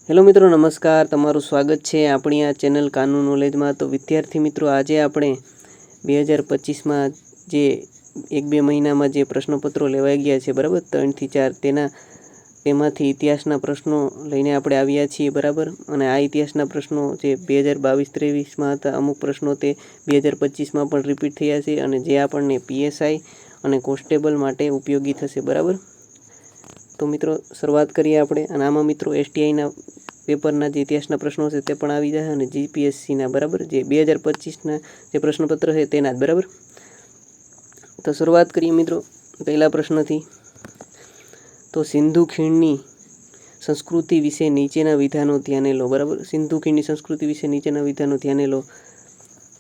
Hello મિત્રો, નમસ્કાર. તમારું સ્વાગત છે આપણી આ ચેનલ કાનૂન નોલેજમાં. તો વિદ્યાર્થી મિત્રો, આજે આપણે 2025માં જે 1-2 મહિનામાં જે પ્રશ્નપત્રો લેવાઈ ગયા છે, બરાબર, 3 થી 4, તેમાંથી ઇતિહાસના પ્રશ્નો લઈને આપણે આવ્યા છીએ, બરાબર. અને આ ઇતિહાસના પ્રશ્નો જે 2022-23માં હતા, અમુક પ્રશ્નો તે 2025માં પણ રિપીટ થયા છે, અને જે આપણને PSI અને કોન્સ્ટેબલ માટે ઉપયોગી થશે, બરાબર. તો મિત્રો, શરૂઆત કરીએ આપણે. અને આમાં મિત્રો STIના પેપરના જે ઇતિહાસના પ્રશ્નો છે તે પણ આવી જાય, અને GPSCના, બરાબર, જે 2025ના જે પ્રશ્નપત્ર છે તેના જ, બરાબર. તો શરૂઆત કરીએ મિત્રો પહેલા પ્રશ્નથી. તો સિંધુ ખીણની સંસ્કૃતિ વિશે નીચેના વિધાનો ધ્યાને લો, બરાબર. સિંધુ ખીણની સંસ્કૃતિ વિશે નીચેના વિધાનો ધ્યાને લો.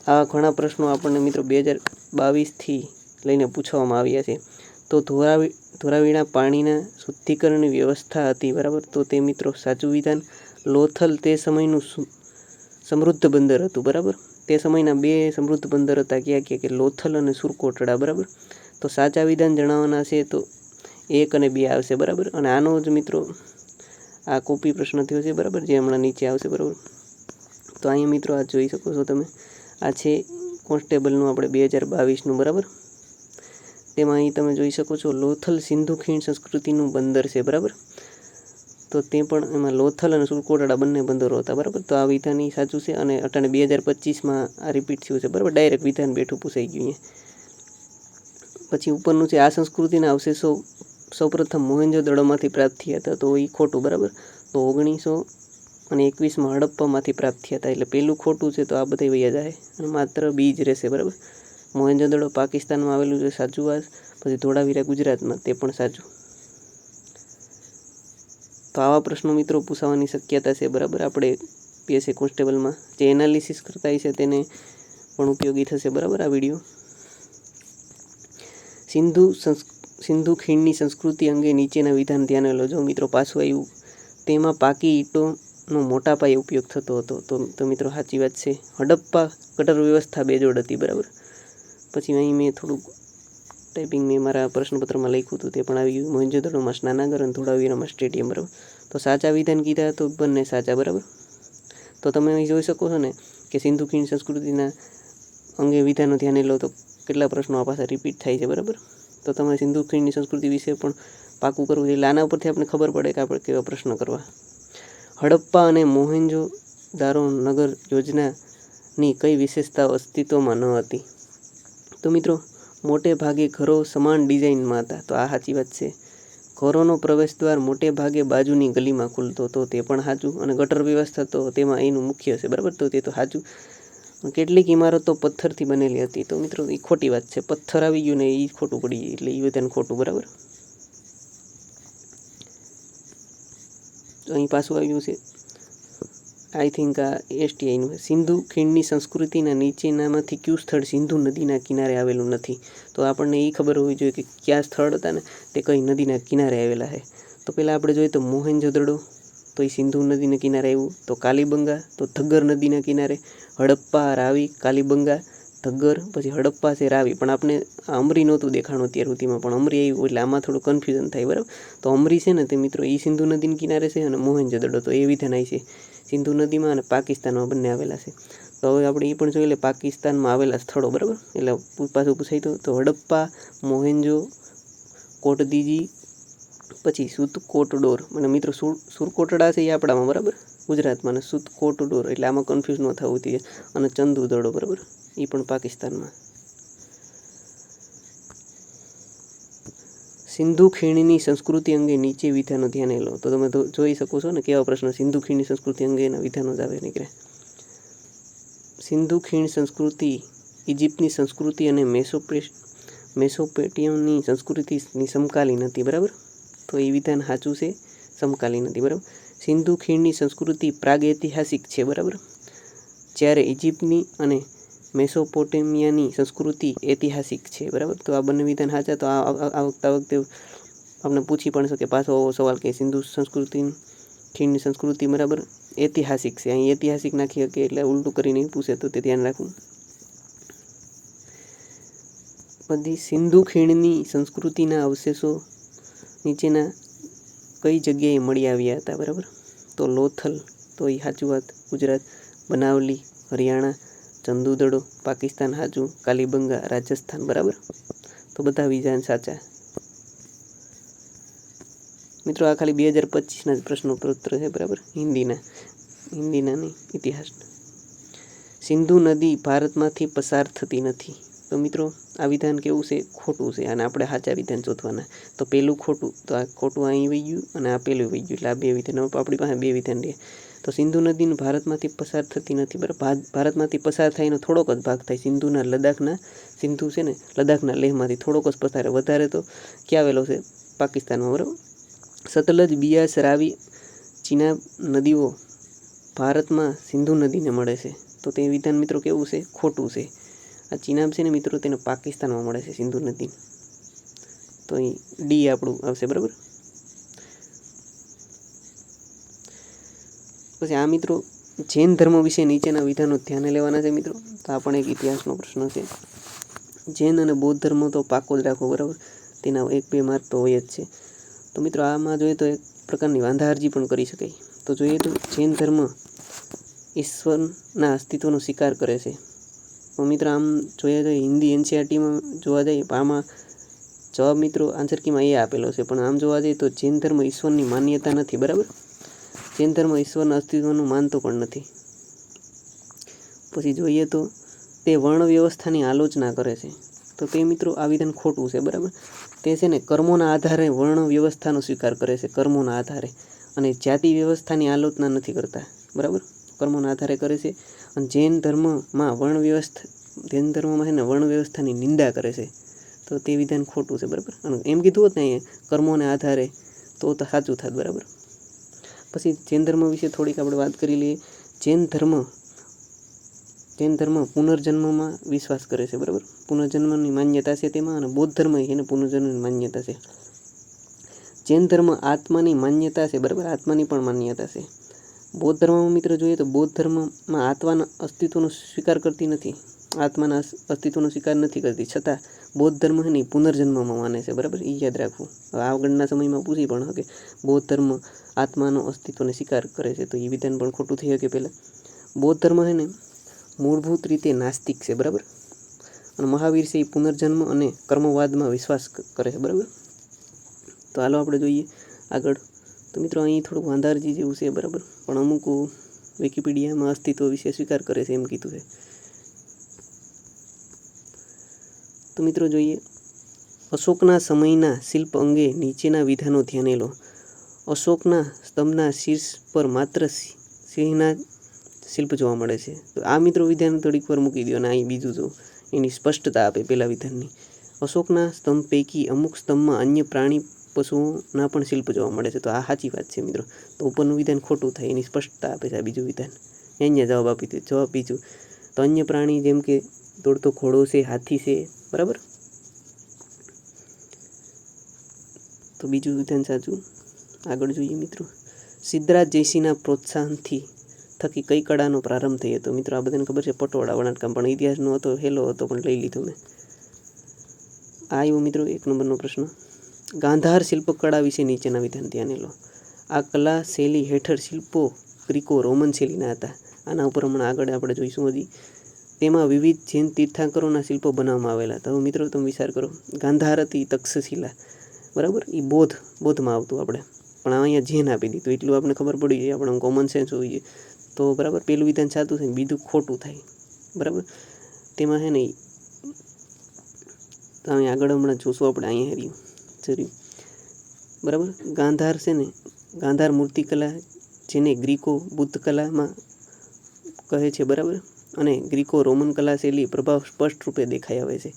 આવા ઘણા પ્રશ્નો આપણને મિત્રો 2022થી લઈને પૂછવામાં આવ્યા છે. તો ધોળાવીણા પાણીના શુદ્ધિકરણની વ્યવસ્થા હતી, બરાબર. તો તે મિત્રો સાચું વિધાન. લોથલ તે સમયનું સમૃદ્ધ બંદર હતું, બરાબર. તે સમયના 2 સમૃદ્ધ બંદર હતા, ક્યાં કે લોથલ અને સુરકોટડા, બરાબર. તો સાચા વિધાન જણાવવાના છે, તો 1 અને 2 આવશે, બરાબર. અને આનો જ મિત્રો આ કોપી પ્રશ્ન થયો છે, બરાબર, જે હમણાં નીચે આવશે, બરાબર. તો અહીંયા મિત્રો આ જોઈ શકો છો તમે, આ છે કોન્સ્ટેબલનું આપણે 2022નું, બરાબર. તેમાં અહીં તમે જોઈ શકો છો લોથલ સિંધુ ખીણ સંસ્કૃતિનું બંદર છે, બરાબર. તો તે પણ એમાં લોથલ અને સુરકોટડા બંને બંદરો હતા, બરાબર. તો આ વિધાન સાચું છે, અને અટાણે 2025માં આ રિપીટ થયું છે, બરાબર. ડાયરેક્ટ વિધાન બેઠું પૂછાઈ ગયું અહીંયા. પછી ઉપરનું છે, આ સંસ્કૃતિના અવશેષો સૌપ્રથમ મોહેન્જો-દડોમાંથી પ્રાપ્ત થયા હતા. તો એ ખોટું, બરાબર. તો 1921માં હડપ્પામાંથી પ્રાપ્ત થયા હતા. એટલે પેલું ખોટું છે, તો આ બધા વૈયા જાય, અને માત્ર બી જ રહેશે, બરાબર. મોહેન્જો-દડો પાકિસ્તાનમાં આવેલું છે, સાચું વાત. પછી ધોળાવીરા ગુજરાતમાં, તે પણ સાચું. તો આવા પ્રશ્નો મિત્રો પૂછાવાની શક્યતા છે, બરાબર. આપણે PSI કોન્સ્ટેબલમાં જે એનાલિસિસ કરતા હોય છે તેને પણ ઉપયોગી થશે, બરાબર, આ વિડીયો. સિંધુ ખીણની સંસ્કૃતિ અંગે નીચેના વિધાન ધ્યાને લો. જો મિત્રો પાછું આવ્યું, તેમાં પાકી ઈંટોનો મોટા પાયે ઉપયોગ થતો હતો. તો મિત્રો સાચી વાત છે. હડપ્પા ગટર વ્યવસ્થા બેજોડ હતી, બરાબર. પછી અહીં મેં થોડુંક ટાઈપિંગ મેં મારા પ્રશ્નપત્રમાં લખ્યું હતું, તે પણ આવી ગયું. મોહેન્જો-દડોમાં સ્નાનાગર અને ધોળાવીરામાં સ્ટેડિયમ, બરાબર. તો સાચા વિધાન કીધા તો બંને સાચા, બરાબર. તો તમે અહીં જોઈ શકો છો ને કે સિંધુ ખીણ સંસ્કૃતિના અંગે વિધાનો ધ્યાને લો, તો કેટલા પ્રશ્નો આ પાછા રિપીટ થાય છે, બરાબર. તો તમારે સિંધુ ખીણની સંસ્કૃતિ વિશે પણ પાકું કરવું જોઈએ. આના ઉપરથી આપણે ખબર પડે કે આપણે કેવા પ્રશ્ન કરવા. હડપ્પા અને મોહેન્જો-દારો નગર યોજનાની કઈ વિશેષતાઓ અસ્તિત્વમાં ન હતી? તો મિત્રો મોટે ભાગે ઘરો સમાન ડિઝાઇનમાં હતા. તો આ સાચી વાત છે. ઘરોનો પ્રવેશદ્વાર મોટે ભાગે બાજુની ગલીમાં ખુલતો હતો, તે પણ સાચું. અને ગટર વ્યવસ્થા તો તેમાં એનું મુખ્ય છે, બરાબર. તો તે તો સાચું. કેટલીક ઇમારતો પથ્થરથી બનેલી હતી. તો મિત્રો એ ખોટી વાત છે. પથ્થર આવી ગયું ને એ ખોટું પડી ગયું, એટલે એ બધાને ખોટું, બરાબર. અહીં પાછું આવ્યું છે, આઈ થિંક આ STIનું. સિંધુ ખીણની સંસ્કૃતિના નીચેનામાંથી કયું સ્થળ સિંધુ નદીના કિનારે આવેલું નથી? તો આપણને એ ખબર હોવી જોઈએ કે કયા સ્થળ હતા ને તે કઈ નદીના કિનારે આવેલા છે. તો પહેલાં આપણે જોઈએ તો મોહેન્જો-દડો, તો એ સિંધુ નદીના કિનારે આવ્યું. તો કાલીબંગા, તો થગ્ગર નદીના કિનારે. હડપ્પા, રાવી, કાલીબંગા, થગ્ગર, પછી હડપ્પા છે, રાવી. પણ આપણે અમરી નહોતું દેખાણું અત્યાર સુધીમાં, પણ અમરી આવ્યું, એટલે આમાં થોડું કન્ફ્યુઝન થાય, બરાબર. તો અમરી છે ને તે મિત્રો એ સિંધુ નદીના કિનારે છે, અને મોહેન્જો-દડો તો એ વિધાન આવી છે. સિંધુ નદીમાં અને પાકિસ્તાનમાં બંને આવેલા છે. તો હવે આપણે એ પણ જોઈ લે પાકિસ્તાનમાં આવેલા સ્થળો, બરાબર. એટલે પાછું પૂછાય તો હડપ્પા, મોહેન્જો, કોટદીજી, પછી સુતકોટડોર. અને મિત્રો સુરકોટડા છે એ આપણામાં, બરાબર, ગુજરાતમાં, અને સુતકોટડોર એટલે આમાં કન્ફ્યુઝ ન થવું જોઈએ. અને ચંદુદડો, બરાબર, એ પણ પાકિસ્તાનમાં. સિંધુ ખીણની સંસ્કૃતિ અંગે નીચે વિધાનો ધ્યાને લો. તો તમે જોઈ શકો છો ને કેવા પ્રશ્ન સિંધુ ખીણની સંસ્કૃતિ અંગેના વિધાનો જ આવે નીકળે. સિંધુ ખીણ સંસ્કૃતિ ઇજિપ્તની સંસ્કૃતિ અને મેસોપોટેમિયાની સંસ્કૃતિની સમકાલીન હતી, બરાબર. તો એ વિધાન સાચું છે, સમકાલીન હતી, બરાબર. સિંધુ ખીણની સંસ્કૃતિ પ્રાગૈતિહાસિક છે, બરાબર, જ્યારે ઇજિપ્તની અને મેસોપોટેમિયાની સંસ્કૃતિ ઐતિહાસિક છે, બરાબર. તો આ બંને વિધાન સાચા. તો આ વખતે આપણે પૂછી પણ શકે પાછો સવાલ કે સિંધુ ખીણની સંસ્કૃતિ, બરાબર, ઐતિહાસિક છે. અહીં ઐતિહાસિક નાખી શકે, એટલે ઉલટું કરીને પૂછે, તો તે ધ્યાન રાખવું. પછી સિંધુ ખીણની સંસ્કૃતિના અવશેષો નીચેના કઈ જગ્યાએ મળી આવ્યા હતા, બરાબર. તો લોથલ, તો એ સાચું વાત ગુજરાત. બનાવલી હરિયાણા. ચંદુદડો પાકિસ્તાન સાચું. કાલીબંગા રાજસ્થાન, બરાબર. તો બધા વિધાન સાચા. મિત્રો આ ખાલી 2025ના જ પ્રશ્નોત્તર છે, બરાબર, હિન્દીના નહીં, ઇતિહાસના. સિંધુ નદી ભારતમાંથી પસાર થતી નથી. તો મિત્રો આ વિધાન કેવું છે? ખોટું છે. અને આપણે સાચા વિધાન શોધવાના. તો પહેલું ખોટું, તો આ ખોટું અહીં વહી ગયું અને આ પહેલું વહી ગયું, એટલે આ બે વિધાન. આપણી પાસે બે વિધાન રહે. તો સિંધુ નદી ભારતમાંથી પસાર થતી નથી, બરાબર. ભારતમાંથી પસાર થાય એનો થોડોક જ ભાગ થાય. સિંધુ છે ને લદ્દાખના લેહમાંથી થોડોક જ પસાર, વધારે તો ક્યાં આવેલો છે? પાકિસ્તાનમાં, બરાબર. સતલજ, બિયાસ, રાવી, ચિનાબ નદીઓ ભારતમાં સિંધુ નદીને મળે છે. તો તે વિધાન મિત્રો કેવું છે? ખોટું છે. આ ચિનાબ છે ને મિત્રો, તેને પાકિસ્તાનમાં મળે છે સિંધુ નદી. તો અહીં ડી આપણું આવશે, બરાબર. પછી આ મિત્રો જૈન ધર્મ વિશે નીચેના વિધાનો ધ્યાને લેવાના છે મિત્રો. તો આ પણ એક ઇતિહાસનો પ્રશ્ન છે. જૈન અને બૌદ્ધ ધર્મ તો પાકો જ રાખો, બરાબર. તેના 1-2 માર્ક તો હોય જ છે. તો મિત્રો આમાં જોઈએ તો એક પ્રકારની વાંધારજી પણ કરી શકાય. તો જોઈએ તો જૈન ધર્મ ઈશ્વરના અસ્તિત્વનો સ્વીકાર કરે છે. તો મિત્રો આમ જોઈએ તો હિન્દી એનસીઆરટીમાં જોવા જઈએ, આમાં જવાબ મિત્રો આન્સર કીમાં એ આપેલો છે. પણ આમ જોવા જઈએ તો જૈન ધર્મ ઈશ્વરની માન્યતા નથી, બરાબર. જૈન ધર્મ ઈશ્વરના અસ્તિત્વનું માનતો પણ નથી. પછી જોઈએ તો તે વર્ણ વ્યવસ્થાની આલોચના કરે છે. તો તે મિત્રો આ વિધાન ખોટું છે, બરાબર. તે છે ને કર્મોના આધારે વર્ણ વ્યવસ્થાનો સ્વીકાર કરે છે, કર્મોના આધારે. અને જાતિ વ્યવસ્થાની આલોચના નથી કરતા, બરાબર. કર્મોના આધારે કરે છે. અને જૈન ધર્મમાં છે ને વર્ણ વ્યવસ્થાની નિંદા કરે છે. તો તે વિધાન ખોટું છે, બરાબર. અને એમ કીધું હોત ને અહીંયા કર્મોને આધારે, તો સાચું થાત, બરાબર. પછી જૈન ધર્મ વિશે થોડીક આપણે વાત કરી લઈએ. જૈન ધર્મ પુનર્જન્મમાં વિશ્વાસ કરે છે, બરાબર. પુનર્જન્મની માન્યતા છે તેમાં. અને બૌદ્ધ ધર્મ એને પુનર્જન્મની માન્યતા છે. જૈન ધર્મ આત્માની માન્યતા છે, બરાબર. આત્માની પણ માન્યતા છે. બૌદ્ધ ધર્મમાં મિત્રો જોઈએ તો બૌદ્ધ ધર્મમાં આત્માના અસ્તિત્વનો સ્વીકાર કરતી નથી. આત્માના અસ્તિત્વનો સ્વીકાર નથી કરતી, છતાં બૌદ્ધ ધર્મ છે ને પુનર્જન્મમાં માને છે, બરાબર. એ યાદ રાખવું. હવે આગળના સમયમાં પૂછી પણ શકે બૌદ્ધ ધર્મ આત્માનો અસ્તિત્વને સ્વીકાર કરે છે, તો એ વિધાન પણ ખોટું થઈ શકે. પહેલાં બૌદ્ધ ધર્મ છે ને મૂળભૂત રીતે નાસ્તિક છે, બરાબર. અને મહાવીર છે એ પુનર્જન્મ અને કર્મવાદમાં વિશ્વાસ કરે છે, બરાબર. તો હાલો આપણે જોઈએ આગળ. તો મિત્રો અહીં થોડુંક વાંધારજી જેવું છે, બરાબર. પણ અમુક વિકિપીડિયામાં અસ્તિત્વ વિશે સ્વીકાર કરે છે એમ કીધું છે. તો મિત્રો જોઈએ અશોકના સમયના શિલ્પ અંગે નીચેના વિધાનો ધ્યાને લો. અશોકના સ્તંભના શીર્ષ પર માત્ર સિંહના શિલ્પ જોવા મળે છે. તો આ મિત્રો વિધાન થોડીક વાર મૂકી દો અને અહીં બીજું જો એની સ્પષ્ટતા આપે પહેલા વિધાનની. અશોકના સ્તંભ પૈકી અમુક સ્તંભમાં અન્ય પ્રાણી પશુઓના પણ શિલ્પ જોવા મળે છે. તો આ સાચી વાત છે મિત્રો. તો ઉપરનું વિધાન ખોટું થાય, એની સ્પષ્ટતા આપે છે આ બીજું વિધાન. અહીંયા જવાબ આપી દે. જવાબ બીજું તો અન્ય પ્રાણી જેમ કે દોડતો ઘોડો છે, હાથી છે, બરાબર. તો બીજું વિધાન સાચું. આગળ જોઈએ મિત્રો. સિદ્ધરાજ જયસિંહના પ્રોત્સાહનથી થકી કઈ કળાનો પ્રારંભ થયો હતો? મિત્રો આ બધાને ખબર છે પટોળા વણાટકામ, પણ ઇતિહાસનો હતો, હેલો હતો, પણ લઈ લીધો મેં. આ આવ્યો મિત્રો 1 નંબરનો પ્રશ્ન. ગાંધાર શિલ્પકળા વિશે નીચેના વિધાન ધ્યાને લો. આ કલા શૈલી હેઠળ શિલ્પો ગ્રીકો રોમન શૈલીના હતા. આના ઉપર હમણાં આગળ આપણે જોઈશું હજી. તેમાં વિવિધ જૈન તીર્થંકરોના શિલ્પો બનાવવામાં આવેલા હતા. હવે મિત્રો તમે વિચાર કરો, ગાંધાર હતી તક્ષશિલા, બરાબર. એ બૌદ્ધમાં આવતું આપણે, પણ અહીંયા જૈન આપી દીધું. એટલું આપણે ખબર પડી જાય, આપણે કોમન સેન્સ હોઈએ તો, બરાબર. પહેલું વિધાન સાચું થાય, બીજું ખોટું થાય, બરાબર. તેમાં છે ને તમે આગળ હમણાં જોશું આપણે, અહીંયા હાર્યું જરૂર, બરાબર. ગાંધાર છે ને, ગાંધાર મૂર્તિકલા જેને ગ્રીકો બુદ્ધ કલામાં કહે છે, બરાબર. અને ગ્રીકો રોમન કલા શૈલી પ્રભાવ સ્પષ્ટ રૂપે દેખાઈ આવે છે.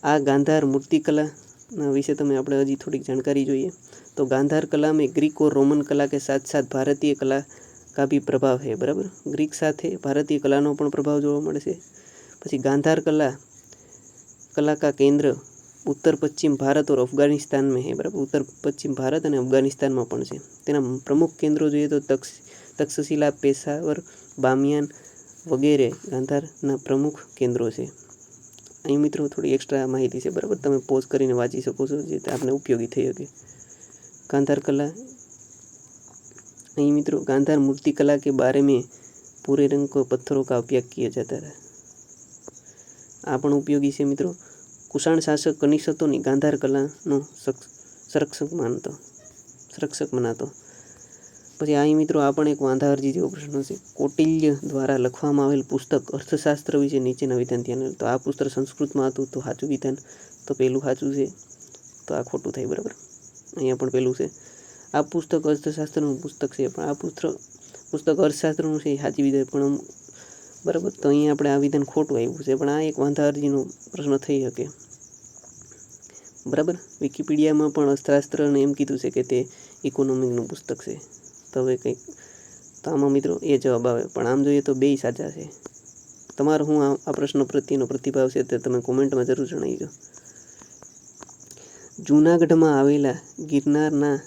આ ગાંધાર મૂર્તિકલાના વિશે તમે આપણે હજી થોડીક જાણકારી જોઈએ તો गांधार कला में ग्रीक और रोमन कला के साथ साथ भारतीय कला का भी प्रभाव है, बराबर. ग्रीक સાથે ભારતીય કલાનો પણ પ્રભાવ જોવા મળે છે. પછી गांधार कला का केंद्र उत्तर पश्चिम भारत और अफगानिस्तान में है, बराबर. उत्तर पश्चिम भारत અને અફઘાનિસ્તાનમાં પણ છે. તેના પ્રમુખ કેન્દ્રો જોઈએ તો તક્ષશિલા, પેશાવર, બામિયાન વગેરે ગાંધારના પ્રમુખ કેન્દ્રો છે. અહીં મિત્રો થોડી એક્સ્ટ્રા માહિતી છે, બરાબર. તમે પોઝ કરીને વાંચી શકો છો, જે આપણે ઉપયોગી થઈ શકે. ગાંધાર કલા અહીં મિત્રો गांधार मूर्तिकला के बारे में पूरे रंग को पत्थरों का उपयोग किया जाता था। આ પણ ઉપયોગી છે મિત્રો। કુષાણ શાસક કનિષ્કોની ગાંધાર કલાનો સંરક્ષક મનાતો। પછી અહીં મિત્રો આ પણ એક વાંધા અરજી જેવો પ્રશ્ન છે। કૌટિલ્ય દ્વારા લખવામાં આવેલ પુસ્તક અર્થશાસ્ત્ર વિશે નીચેના વિધાન ધ્યાન। તો આ પુસ્તક સંસ્કૃતમાં હતું, તો સાચું વિધાન તો પહેલું સાચું છે, તો આ ખોટું થાય બરાબર। અહીંયા પણ પહેલું છે। આ પુસ્તક અર્થશાસ્ત્રનું પુસ્તક છે, પણ આ પુસ્તક અર્થશાસ્ત્રનું છે એ સાચી વિધાન પણ બરાબર। તો અહીંયા આપણે આ વિધાન ખોટું આવ્યું છે, પણ આ એક વાંધા અરજીનો પ્રશ્ન થઈ શકે બરાબર। વિકિપીડિયામાં પણ અર્થશાસ્ત્રને એમ કીધું છે કે તે ઇકોનોમિકનું પુસ્તક છે। તો હવે કંઈક તો આમાં મિત્રો એ જવાબ આવે, પણ આમ જોઈએ તો બેય સાચા છે। તમારો હું આ પ્રશ્ન પ્રત્યેનો પ્રતિભાવ છે તે તમે કોમેન્ટમાં જરૂર જણાવજો। જૂનાગઢમાં આવેલા ગિરનારના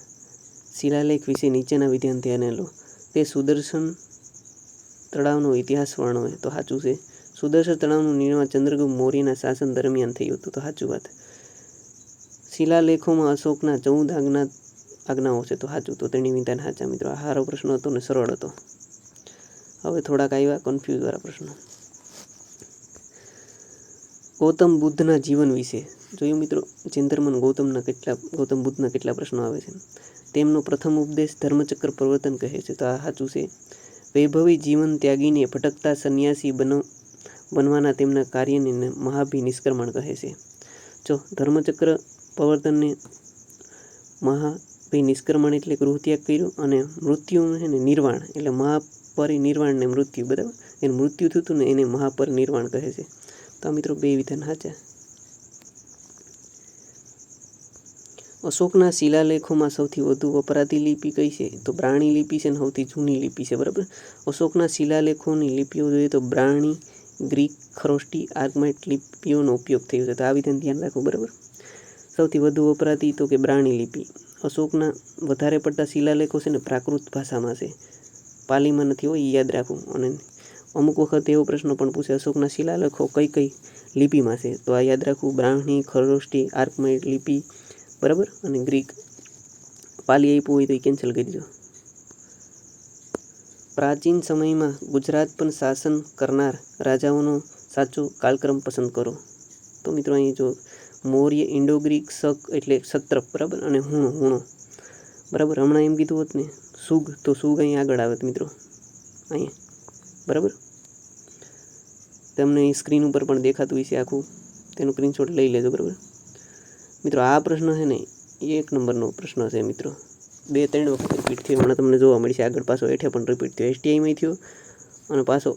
શિલાલેખ વિશે નીચેના વિધાન ધ્યાને લો। તે સુદર્શન તળાવનો ઇતિહાસ વર્ણવે, તો સાચું છે। સુદર્શન તળાવનું નિર્માણ ચંદ્રગુપ્ત મૌર્યના શાસન દરમિયાન થયું હતું, તો સાચું વાત। શિલાલેખોમાં અશોકના 14 આજ્ઞાઓ છે, તો સાચું। તો તેની વિધાન સાચા મિત્રો। આ સારો પ્રશ્ન હતો ને સરળ હતો। હવે થોડાક આવ્યા કન્ફ્યુઝ વાળા પ્રશ્નો। ગૌતમ બુદ્ધના જીવન વિશે જોયું મિત્રો। જૈન ધર્મના ગૌતમ બુદ્ધના કેટલા પ્રશ્નો આવે છે। તેમનો પ્રથમ ઉપદેશ ધર્મચક્ર પ્રવર્તન કહે છે, તો આ સાચું છે। વૈભવી જીવન ત્યાગીને ભટકતા સંન્યાસી બનવાના તેમના કાર્યને મહાભિનિષ્ક્રમણ કહે છે। જો ધર્મચક્ર પ્રવર્તનને મહાભિનિષ્ક્રમણ એટલે ગૃહત્યાગ કર્યું, અને મૃત્યુ છે ને નિર્વાણ એટલે મહાપરિનિર્વાણને મૃત્યુ બરાબર, એને મૃત્યુ થયું હતું ને એને મહાપરિનિર્વાણ કહે છે। તો આ મિત્રો બે વિધાન સાચા। અશોકના શિલાલેખોમાં સૌથી વધુ વપરાતી લિપિ કઈ છે? તો બ્રાહ્ણી લિપિ છે ને સૌથી જૂની લિપિ છે બરાબર। અશોકના શિલાલેખોની લિપિઓ જોઈએ તો બ્રાહ્ણી, ગ્રીક, ખરોષ્ટી, આર્કમાઇટ લિપિઓનો ઉપયોગ થયો છે, તો આ વિધાન ધ્યાન રાખો બરાબર। સૌથી વધુ વપરાતી તો કે બ્રાહ્ણી લિપિ। અશોકના વધારે પડતા શિલાલેખો છે ને પ્રાકૃત ભાષામાં છે, પાલીમાં નથી હોય, યાદ રાખવું। અને અમુક વખત એવો પ્રશ્ન પણ પૂછે અશોકના શિલાલેખો કઈ લિપિમાં છે, તો આ યાદ રાખવું બ્રાહ્ણી, ખરોષ્ટી, આર્કમાઇટ લિપિ બરાબર, અને ગ્રીક। પાલી આપ્યું હોય તો એ કેન્સલ કરી દો। પ્રાચીન સમયમાં ગુજરાત પર શાસન કરનાર રાજાઓનો સાચો કાલક્રમ પસંદ કરો। તો મિત્રો અહીં જો મૌર્ય, ઇન્ડો ગ્રીક, શક એટલે ક્ષત્રપ બરાબર, અને હુણો બરાબર। હમણાં એમ કીધું હોત ને સુગ, તો સુગ અહીં આગળ આવે મિત્રો અહીંયા બરાબર। તમને અહીં સ્ક્રીન ઉપર પણ દેખાતું હોય છે આખું, તેનું સ્ક્રીનશોટ લઈ લેજો બરાબર મિત્રો। આ પ્રશ્ન છે ને એ 1 નંબરનો પ્રશ્ન છે મિત્રો। 2-3 વખત રિપીટ થયો, હમણાં તમને જોવા મળશે આગળ પાછો હેઠે પણ રિપીટ થયો, STIમાં થયો અને પાછો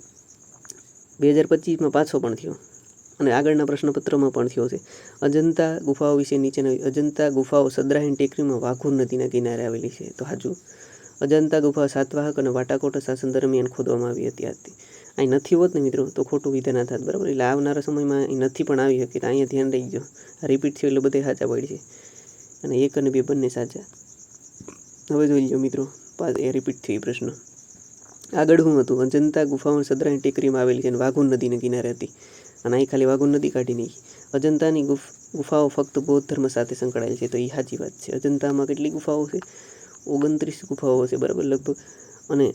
2025માં પાછો પણ થયો, અને આગળના પ્રશ્નપત્રમાં પણ થયો છે। અજંતા ગુફાઓ વિશે નીચેના અજંતા ગુફાઓ સદ્રાહીન ટેકરીમાં વાઘોર નદીના કિનારે આવેલી છે, તો સાચું। અજંતા ગુફા સાતવાહક અને વાટાકોટ શાસન દરમિયાન ખોદવામાં આવી હતી। અહીં નથી હોત ને મિત્રો તો ખોટું વિધાન ના થાત બરાબર, એટલે આવનારા સમયમાં અહીં નથી પણ આવી શકે, તો અહીંયા ધ્યાન રાખજો। રિપીટ થયો એટલે બધે સાચા પડી છે, અને 1 અને 2 બંને સાચા। હવે જોઈ લો મિત્રો એ રિપીટ થયો પ્રશ્ન। આગળ શું હતું? અજંતા ગુફાઓ સદ્રાહીન ટેકરીમાં આવેલી છે અને વાઘોર નદીના કિનારે હતી, અને અહીં ખાલી વાઘોર નદી કાઢી નાખી। અજંતાની ગુફાઓ ફક્ત બૌદ્ધ ધર્મ સાથે સંકળાયેલ છે, તો એ સાચી વાત છે। અજંતામાં કેટલી ગુફાઓ છે? 29 ગુફાઓ છે બરાબર લગભગ, અને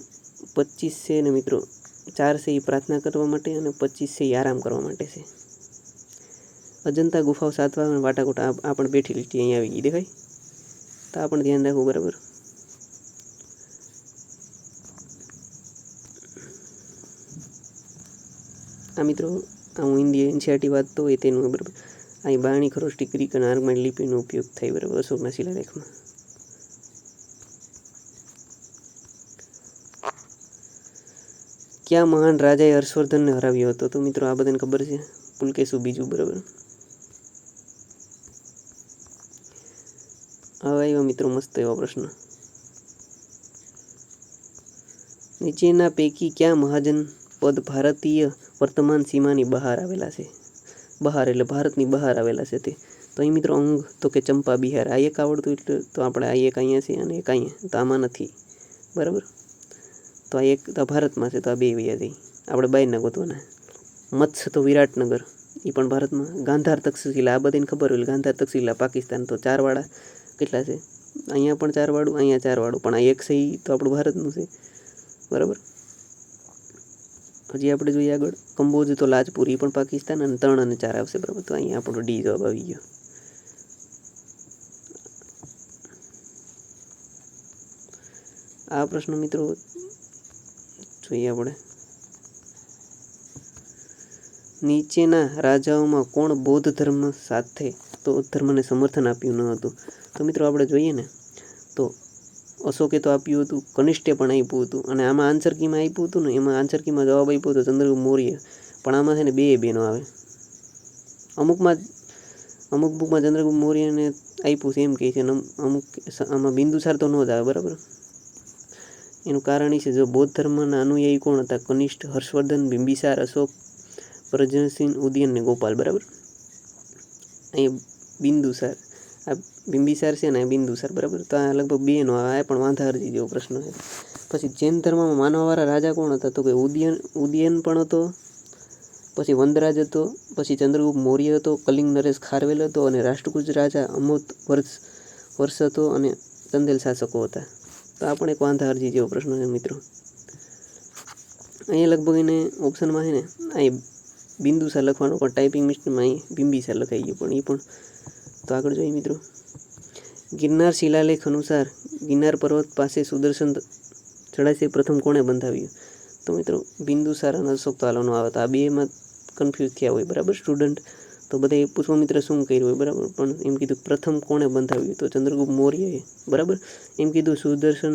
25 છે ને મિત્રો 4 છે એ પ્રાર્થના કરવા માટે, અને 25 છે એ આરામ કરવા માટે છે। અજંતા ગુફાઓ સાતવાહન અને વાટાકોટ આ પણ બેઠી લીટી અહીં આવી ગઈ દેખાય, તો આ પણ ધ્યાન રાખવું બરાબર। આ મિત્રો હું હિન્દી NCERT વાંચતો હોય તેનું બરાબર। અહીં બારણી, ખરોષ્ટી, ગ્રીક અને આર્કમાઇટ લિપિનો ઉપયોગ થાય બરાબર અશોકના શિલાલેખમાં। કયા મહાન રાજાએ હર્ષવર્ધનને હરાવ્યો હતો? તો મિત્રો આ બધાને ખબર છે, પુલકેશી બીજું બરાબર। હવે આવ્યો મિત્રો મસ્ત એવો પ્રશ્ન। નીચેના પૈકી કયા મહાજન પદ ભારતીય વર્તમાન સીમાની બહાર આવેલા છે? બહાર એટલે ભારતની બહાર આવેલા છે તે, તો અહીં મિત્રો અંગ તો કે ચંપા બિહાર। આ એક આવડતું એટલે તો આપણે આ એક અહીંયા છે અને એક અહીંયા, તો આમાં નથી બરાબર। તો આ એક તો ભારતમાં છે, તો આ 2 વૈયા થઈ, આપણે બહારના ગોતવાના। મત્સ્ય તો વિરાટનગર, એ પણ ભારતમાં। ગાંધાર તક્ષશિલા આ બધાને ખબર હોય, ગાંધાર તક્ષશિલા પાકિસ્તાન, તો 4 વાળા કેટલા છે? અહીંયા પણ 4 વાળું, અહીંયા 4 વાળું, પણ આ 1 છે એ તો આપણું ભારતનું છે, બરાબર. હજી આપણે જોઈએ આગળ, કંબોજ તો લાજપુર એ પણ પાકિસ્તાન, અને 3 અને 4 આવશે, બરાબર. તો અહીંયા આપણો ડી જવાબ આવી ગયો. આ પ્રશ્ન મિત્રો જોઈએ આપણે, નીચેના રાજાઓમાં કોણ બૌદ્ધ ધર્મ ધર્મને સમર્થન આપ્યું ન હતું? તો મિત્રો આપણે જોઈએ ને તો અશોકે તો આપ્યું હતું, કનિષ્ઠે પણ આપ્યું હતું, અને આમાં આન્સર કીમાં આપ્યું હતું ને, એમાં આન્સર કીમાં જવાબ આપ્યો હતો ચંદ્રગુપ્ત મૌર્ય, પણ આમાં છે ને 2 બેનો આવે. અમુક બુકમાં ચંદ્રગુપ્ત મૌર્યને આપ્યું છે એમ કહે છે, અમુક આમાં બિંદુસાર તો ન જ આવે, બરાબર. એનું કારણ એ છે, જો બૌદ્ધ ધર્મના અનુયાયી કોણ હતા? કનિષ્ઠ, હર્ષવર્ધન, બિંબિસાર, અશોક, પ્રજનસિંહ, ઉદયન ને ગોપાલ, બરાબર. અહીંયા બિંદુસાર, આ બિંબિસાર છે ને બિંદુસાર, બરાબર. તો આ લગભગ 2 નો આવે, આ પણ વાંધા અરજી જેવો પ્રશ્ન છે. પછી જૈન ધર્મમાં માનવવાળા રાજા કોણ હતા? તો કે ઉદયન પણ હતો, પછી વંદરાજ હતો, પછી ચંદ્રગુપ્ત મૌર્ય હતો, કલિંગ નરેશ ખારવેલ હતો, અને રાષ્ટ્રકૂટ રાજા અમોત વર્ષ હતો, અને ચંદેલ શાસકો હતા. તો આ પણ એક વાંધા અરજી જેવો પ્રશ્ન છે મિત્રો. અહીંયા લગભગ એને ઓપ્શનમાં છે ને અહીં બિંદુસાર લખવાનું, પણ ટાઈપિંગ મિસ્ટેકમાં અહીં બિંબિસાર લખાઈ ગયું, પણ એ પણ. તો આગળ જોઈએ મિત્રો, ગિરનાર શિલાલેખ અનુસાર ગિરનાર પર્વત પાસે સુદર્શન જળાશય પ્રથમ કોણે બંધાવ્યું? તો મિત્રો બિંદુસાર અને અશોક તાલોનો આવે. તો આ 2માં કન્ફ્યુઝ થયા હોય, બરાબર સ્ટુડન્ટ, તો બધા પુષ્પમિત્ર શું કર્યું હોય, બરાબર. પણ એમ કીધું પ્રથમ કોણે બંધાવ્યું? તો ચંદ્રગુપ્ત મૌર્યએ, બરાબર. એમ કીધું સુદર્શન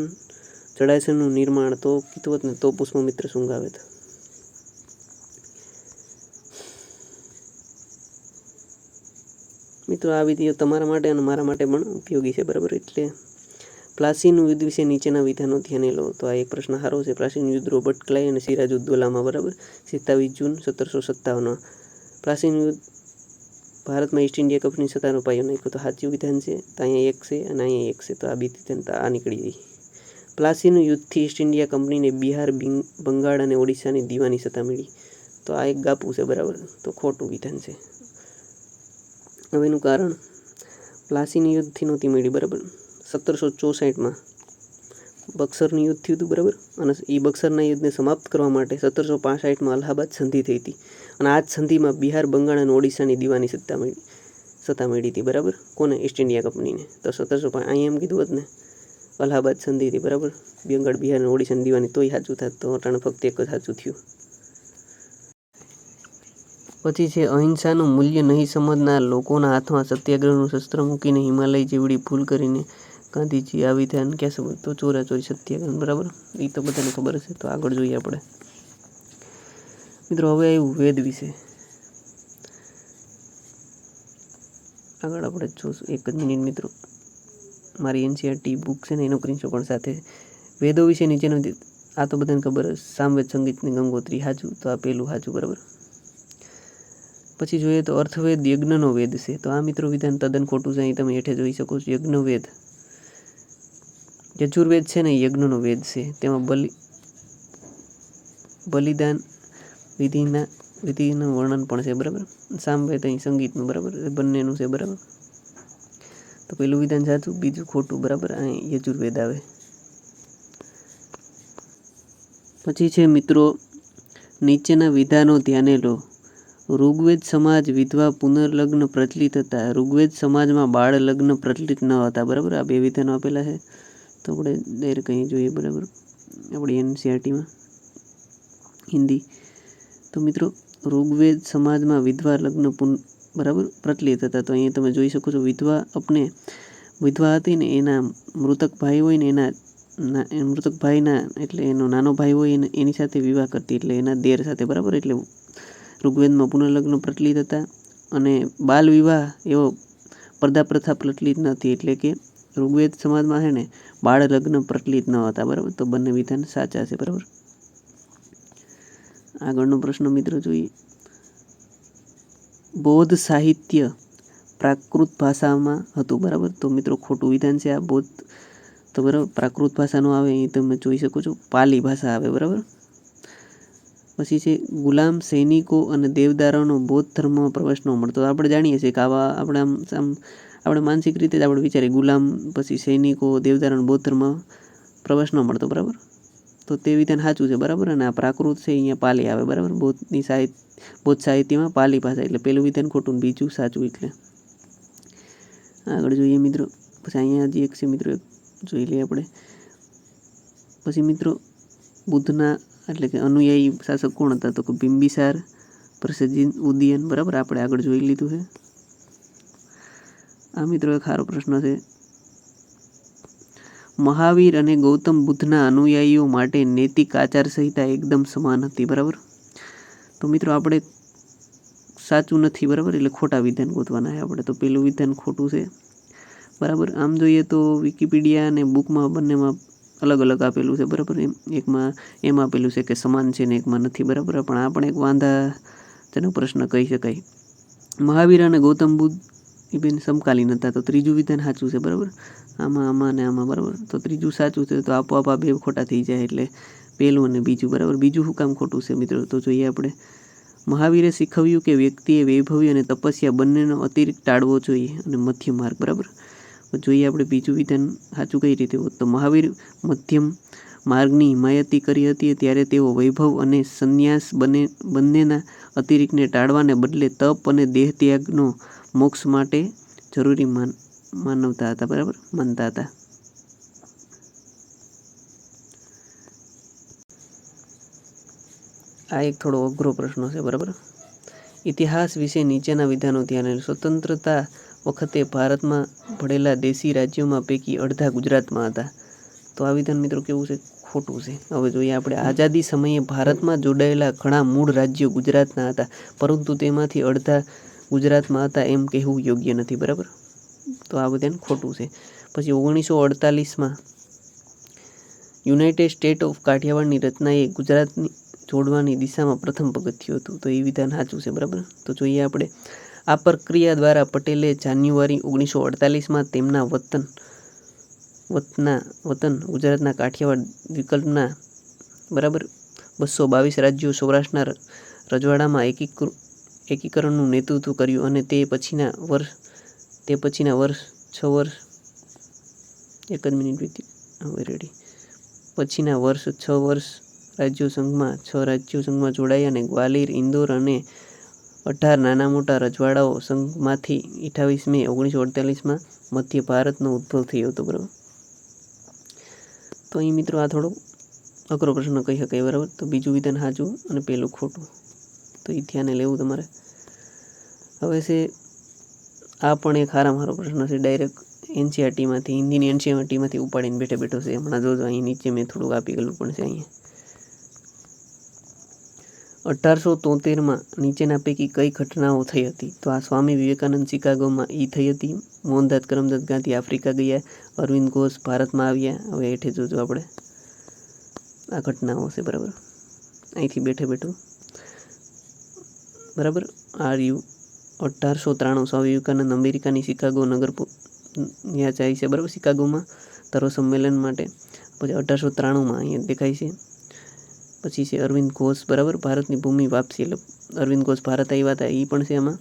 જળાશયનું નિર્માણ, તો કીધું હોત ને તો પુષ્પમિત્ર શું આવે. મિત્રો આ વિડીયો તમારા માટે અને મારા માટે પણ ઉપયોગી છે, બરાબર. એટલે પ્લાસીનું યુદ્ધ વિશે નીચેના વિધાનો ધ્યાને લો. તો આ એક પ્રશ્ન સારો છે. પ્લાસીનું યુદ્ધ રોબર્ટ ક્લાઇવ અને સિરાજુદ્દૌલામાં, બરાબર, 27 જૂન 1757. પ્લાસીનું યુદ્ધ ભારતમાં ઈસ્ટ ઇન્ડિયા કંપની સત્તાનો પાયો નાખ્યો. તો સાચું વિધાન છે. તો અહીંયા 1 છે અને અહીંયા 1 છે, તો આ 2 વિધાન આ નીકળી ગઈ. પ્લાસીનું યુદ્ધથી ઈસ્ટ ઇન્ડિયા કંપનીને બિહાર, બંગાળ અને ઓડિશાની દીવાની સત્તા મળી. તો આ એક ગાપું છે, બરાબર. તો ખોટું વિધાન છે. હવે એનું કારણ, પ્લાસીની યુદ્ધથી નહોતી મળી, બરાબર. 1764માં બક્સરનું યુદ્ધ થયું હતું, બરાબર. અને એ બક્સરના યુદ્ધને સમાપ્ત કરવા માટે 1765માં અલ્હાબાદ સંધિ થઈ હતી, અને આ જ સંધિમાં બિહાર, બંગાળ અને ઓડિશાની દીવાની સત્તા મળી હતી, બરાબર. કોને? ઈસ્ટ ઇન્ડિયા કંપનીને. તો 1705 અહીંયા એમ કીધું હોત ને અલ્હાબાદ સંધિ હતી, બરાબર, બંગાળ, બિહાર અને ઓડિશાની દીવાની, તોય સાચું થાત. તો અટાણે ફક્ત એક જ સાચું થયું. પછી છે, અહિંસાનું મૂલ્ય નહીં સમજનાર લોકોના હાથમાં સત્યાગ્રહનું શસ્ત્ર મૂકીને હિમાલય જેવડી ભૂલ કરીને ગાંધીજી આ વિધાન ક્યાં સમજ? તો ચોરાચોરી સત્યાગ્રહ, બરાબર. એ તો બધાને ખબર હશે. તો આગળ જોઈએ આપણે મિત્રો. હવે આવ્યું વેદ વિશે. આગળ આપણે જોશું. એક જ મિનિટ મિત્રો, મારી એનસીઆરટી બુક છે ને એનો સ્ક્રીનશોટ પણ સાથે. વેદો વિશે નીચેનો, આ તો બધાને ખબર હશે. સામવેદ, સંગીતની ગંગોત્રી, સાચું. તો આ પહેલું સાચું, બરાબર. પછી જોઈએ તો અર્થવેદ યજ્ઞનો વેદ છે. તો આ મિત્રો વિધાન તદ્દન ખોટું છે. અહીં તમે હેઠે જોઈ શકો છો. યજ્ઞવેદ, યજુર્વેદ છે ને યજ્ઞનો વેદ છે. તેમાં બલિદાન વિધિનું વર્ણન પણ છે, બરાબર. સામવેદ અહીં સંગીતનું, બરાબર, બંનેનું છે, બરાબર. તો પેલું વિધાન સાચું, બીજું ખોટું, બરાબર. અહીં યજુર્વેદ આવે. પછી છે મિત્રો, નીચેના વિધાનો ધ્યાને લો. ઋગ્વેદ સમાજ વિધવા પુનર્લગ્ન પ્રચલિત હતા. ઋગ્વેદ સમાજમાં બાળ લગ્ન પ્રચલિત ન હતા, બરાબર. આ 2 વિધાનો આપેલા છે. તો આપણે ડાયરેક્ટ અહીં જોઈએ, બરાબર, આપણી એનસીઆરટીમાં હિન્દી. તો મિત્રો ઋગ્વેદ સમાજમાં વિધવા લગ્ન બરાબર પ્રચલિત હતા. તો અહીંયા તમે જોઈ શકો છો, વિધવા હતી ને એના મૃતક ભાઈ હોય ને મૃતક ભાઈના, એટલે એનો નાનો ભાઈ હોય એની સાથે વિવાહ કરતી, એટલે એના દેર સાથે, બરાબર. એટલે ઋગ્વેદમાં પુનર્લગ્ન પ્રચલિત હતા, અને બાલ વિવાહ એવો પડદા પ્રથા પ્રચલિત નથી, એટલે કે ઋગ્વેદ સમાજમાં છે ને બાળ લગ્ન પ્રચલિત ન હતા, બરાબર. તો બંને વિધાન સાચા છે, બરાબર. આગળનો પ્રશ્ન મિત્રો જોઈએ. બૌદ્ધ સાહિત્ય પ્રાકૃત ભાષામાં હતું, બરાબર. તો મિત્રો ખોટું વિધાન છે આ. બૌદ્ધ તો બરાબર પ્રાકૃત ભાષાનો આવે, એ તમે જોઈ શકો છો, પાલી ભાષા આવે, બરાબર. પછી છે, ગુલામ સૈનિકો અને દેવદારોનો બૌદ્ધ ધર્મમાં પ્રવેશ ન મળતો. આપણે જાણીએ છીએ કે આવા આપણે આમ આપણે માનસિક રીતે જ આપણે વિચારીએ ગુલામ, પછી સૈનિકો, દેવદાર અને બૌદ્ધ ધર્મ પ્રવેશ ન મળતો, બરાબર. તો તે વિધાન સાચું છે, બરાબર. અને આ પ્રાકૃત છે અહીંયા પાલી આવે, બરાબર. બૌદ્ધ સાહિત્યમાં પાલી ભાષા, એટલે પહેલું વિધાન ખોટું, બીજું સાચું. એટલે આગળ જોઈએ મિત્રો. પછી અહીંયા હજી એક છે મિત્રો, જોઈ લઈએ આપણે. પછી મિત્રો બુદ્ધના એટલે કે અનુયાયી શાસક કોણ હતા? તો કે બિંબિસાર, પ્રસેનજીત, ઉદયન, બરાબર. આપણે આગળ જોઈ લીધું છે. આ મિત્રો એક સારો પ્રશ્ન છે. મહાવીર અને ગૌતમ બુદ્ધના અનુયાયીઓ માટે નૈતિક આચાર સંહિતા એકદમ સમાન હતી, બરાબર. તો મિત્રો આપણે સાચું નથી, બરાબર. એટલે ખોટા વિધાન ગોતવાના છે આપણે. તો પેલું વિધાન ખોટું છે, બરાબર. આમ જોઈએ તો વિકિપીડિયા અને બુકમાં બંનેમાં અલગ અલગ આપેલું છે, બરાબર. એકમાં એમ આપેલું છે કે સમાન છે ને એકમાં નથી, બરાબર. પણ આ પણ એક વાંધાજનક પ્રશ્ન કહી શકાય. મહાવીર અને ગૌતમ બુદ્ધ એ બેન સમકાલીન હતા, તો ત્રીજું વિધાન સાચું છે, બરાબર. આમાં અને આમાં, બરાબર. તો ત્રીજું સાચું છે, તો આપોઆપ આ બે ખોટા થઈ જાય. એટલે પહેલું અને બીજું, બરાબર. બીજું શું કામ ખોટું છે મિત્રો? તો જોઈએ આપણે. મહાવીરે શીખવ્યું કે વ્યક્તિએ વૈભવી અને તપસ્યા બંનેનો અતિરિક્ત ટાળવો જોઈએ અને મધ્ય માર્ગ, બરાબર. જોઈએ આપણે બીજું વિધાન સાચું કઈ રીતે હોત? તો મહાવીર મધ્યમ માર્ગની હિમાયતી કરી હતી, ત્યારે તેઓ વૈભવ અને સંન્યાસ બંનેના અતિરિક્તને ટાળવાને બદલે તપ અને દેહ ત્યાગનો મોક્ષ માટે જરૂરી માનતા હતા, બરાબર. માનતા હતા. આ એક થોડો અઘરો પ્રશ્ન છે, બરાબર. ઇતિહાસ વિશે નીચેના વિધાનો ધ્યાને. સ્વતંત્રતા વખતે ભારતમાં ભળેલા દેશી રાજ્યોમાં પૈકી અડધા ગુજરાતમાં હતા. તો આ વિધાન મિત્રો કેવું છે? ખોટું છે. હવે જોઈએ આપણે. આઝાદી સમયે ભારતમાં જોડાયેલા ઘણા મૂળ રાજ્યો ગુજરાતના હતા, પરંતુ તેમાંથી અડધા ગુજરાતમાં હતા એમ કહેવું યોગ્ય નથી, બરાબર. તો આ વિધાન ખોટું છે. પછી 1948માં યુનાઇટેડ સ્ટેટ ઓફ કાઠિયાવાડની રચનાએ ગુજરાતની જોડવાની દિશામાં પ્રથમ પગથિયું હતું. તો એ વિધાન સાચું છે, બરાબર. તો જોઈએ આપણે. આ પ્રક્રિયા દ્વારા પટેલે જાન્યુઆરી 1948માં તેમના વતન ગુજરાતના કાઠિયાવાડ વિકલ્પના, બરાબર, 222 રાજ્યો સૌરાષ્ટ્રના રજવાડામાં એકીકરણનું નેતૃત્વ કર્યું અને તે પછીના વર્ષ 6 વર્ષ રાજ્યો સંઘમાં જોડાયા અને ગ્વાલિયર, ઇન્દોર અને 18 નાના મોટા રજવાડાઓ સંઘમાંથી 28 મે 1948માં મધ્ય ભારતનો ઉદ્ભવ થયો હતો, બરાબર. તો અહીં મિત્રો આ થોડો અઘરો પ્રશ્ન કહી શકાય, બરાબર. તો બીજું વિધાન સાચું અને પહેલું ખોટું, તો એ ધ્યાને લેવું તમારે. હવે છે આ પણ એક સારો પ્રશ્ન છે. ડાયરેક્ટ એનસીઆરટીમાંથી, હિન્દીની એનસીઆરટીમાંથી ઉપાડીને બેઠો છે. હમણાં જોજો અહીં નીચે મેં થોડુંક આપી ગયેલું પણ છે. અહીંયા 1873માં નીચેના પૈકી કઈ ઘટનાઓ થઈ હતી? તો આ સ્વામી વિવેકાનંદ શિકાગોમાં થઈ હતી. મોહનદાસ કરમચંદ ગાંધી આફ્રિકા ગયા. અરવિંદ ઘોષ ભારતમાં આવ્યા. હવે હેઠે જોજો આપણે આ ઘટનાઓ છે, બરાબર. અહીંથી બેઠું, બરાબર. આરયુ 1893 સ્વામી વિવેકાનંદ અમેરિકાની શિકાગો નગર ત્યાં જાય છે, બરાબર. શિકાગોમાં ધર્મ સંમેલન માટે. પછી 1893માં અહીંયા દેખાય છે. પછી છે અરવિંદ ઘોષ, બરાબર. ભારતની ભૂમિ વાપસી, એટલે અરવિંદ ઘોષ ભારત આવ્યા હતા, એ પણ છે એમાં.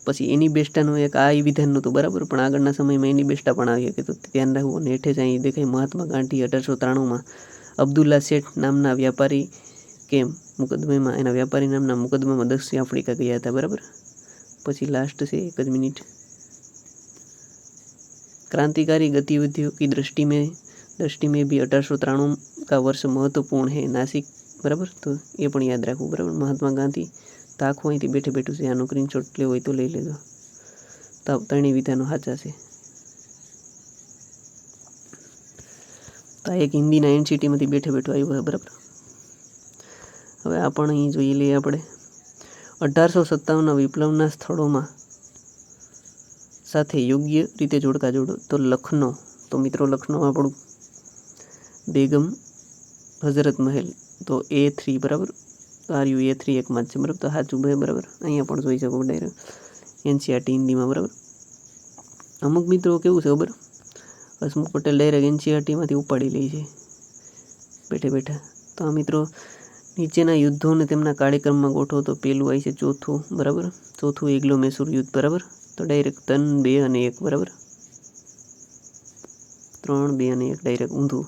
પછી એની બેસ્ટાનું એક આ વિધાન નહોતું, બરાબર. પણ આગળના સમયમાં એની બેસ્ટા પણ આવી હતી, તો ધ્યાન રાખવું. અને હેઠે જ અહીં દેખાય મહાત્મા ગાંધી 1893માં અબ્દુલ્લા શેઠ નામના વ્યાપારી મુકદમામાં દક્ષિણ આફ્રિકા ગયા હતા, બરાબર. પછી લાસ્ટ છે, એક જ મિનિટ. क्रांतिकारी गतिविधियों की दृष्टि में भी 1893 का वर्ष महत्वपूर्ण है. नासिक, बराबर. तो ये पण याद रखो, बराबर. महात्मा गांधी ताखो અહીંથી બેઠું છે. આનો સ્ક્રીનશોટ લેવો હોય તો લઈ લેજો. તો ત્રણેય વિધાનો સાચા છે. તો એક હિન્દીના એનસીટીમાંથી બેઠું આવ્યું છે, બરાબર. હવે આ પણ અહીં જોઈ લઈએ આપણે. 1857ના વિપ્લવના સ્થળોમાં સાથે યોગ્ય રીતે જોડો. તો લખનૌ, તો મિત્રો લખનૌ આપણું બેગમ હઝરત મહેલ, તો A3, બરાબર. આરયુ A3 એકમાં જ છે, બરાબર. તો સાચું બે, બરાબર. અહીંયા પણ જોઈ શકો ડાયરેક્ટ એનસીઆરટી હિન્દીમાં, બરાબર. અમુક મિત્રો કેવું છે ખબર, હસમુખ પટેલ ડાયરેક્ટ એનસીઆરટીમાંથી ઉપાડી લે છે બેઠા. તો આ મિત્રો નીચેના યુદ્ધોને તેમના કાર્યક્રમમાં ગોઠવો. તો પહેલું આવી છે ચોથું, બરાબર. ચોથું એગ્લો મૈસૂર યુદ્ધ, બરાબર. તો ડાયરેક્ટ 3, 2 અને 1 બરાબર. 3, 2 અને 1 ડાયરેક્ટ ઊંધું.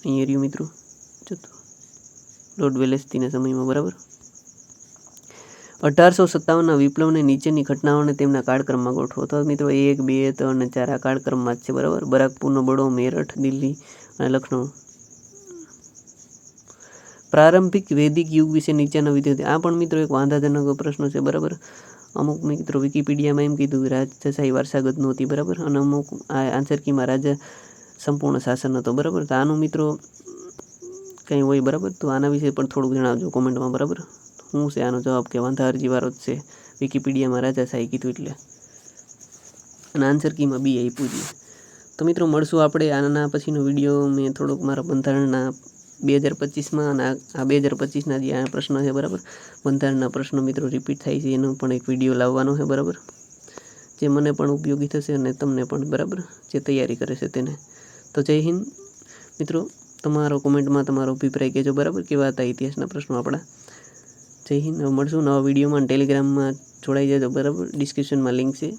અહીંયા રહ્યું મિત્રો લોર્ડ વેલેસ્લીના સમયમાં બરાબર. 1857ના વિપ્લવને નીચેની ઘટનાઓને તેમના કાળક્રમમાં ગોઠવો. તો મિત્રો 1, 2, 3 અને 4 આ કાળક્રમમાં જ છે બરાબર. બરાકપુરનો બળો, મેરઠ, દિલ્હી અને લખનઉ. પ્રારંભિક વૈદિક યુગ વિશે નીચેના વિદ્યાર્થી. આ પણ મિત્રો એક વાંધાજનક પ્રશ્ન છે બરાબર. અમુક મિત્રો વિકિપીડિયામાં એમ કીધું કે રાજાશાહી વારસાગત નહોતી બરાબર, અને અમુક આ આન્સર કીમાં રાજા સંપૂર્ણ શાસન હતો બરાબર. તો આનું મિત્રો કંઈ હોય બરાબર, તો આના વિશે પણ થોડુંક જણાવજો કોમેન્ટમાં બરાબર. શું છે આનો જવાબ? કે વાંધા અરજી વાળો જ છે. વિકિપીડિયામાં રાજાશાહી કીધું એટલે, અને આન્સર કીમાં બી આપ્યું છે. તો મિત્રો મળશું આપણે આના પછીનો વિડીયો. મેં થોડુંક મારા બંધારણના 2025માં અને આ 2025ના જે આ પ્રશ્ન છે બરાબર, બંધારણના પ્રશ્નો મિત્રો રિપીટ થાય છે, એનો પણ એક વિડીયો લાવવાનો છે બરાબર, જે મને પણ ઉપયોગી થશે અને તમને પણ બરાબર, જે તૈયારી કરે છે તેને. તો જય હિન્દ મિત્રો. તમારો કોમેન્ટમાં તમારો અભિપ્રાય કહેજો બરાબર, કેવા હતા ઇતિહાસના પ્રશ્નો આપણા. જય હિન્દ. મળશું નવા વિડીયોમાં. ટેલિગ્રામમાં જોડાઈ જજો બરાબર, ડિસ્ક્રિપ્શનમાં લિંક છે.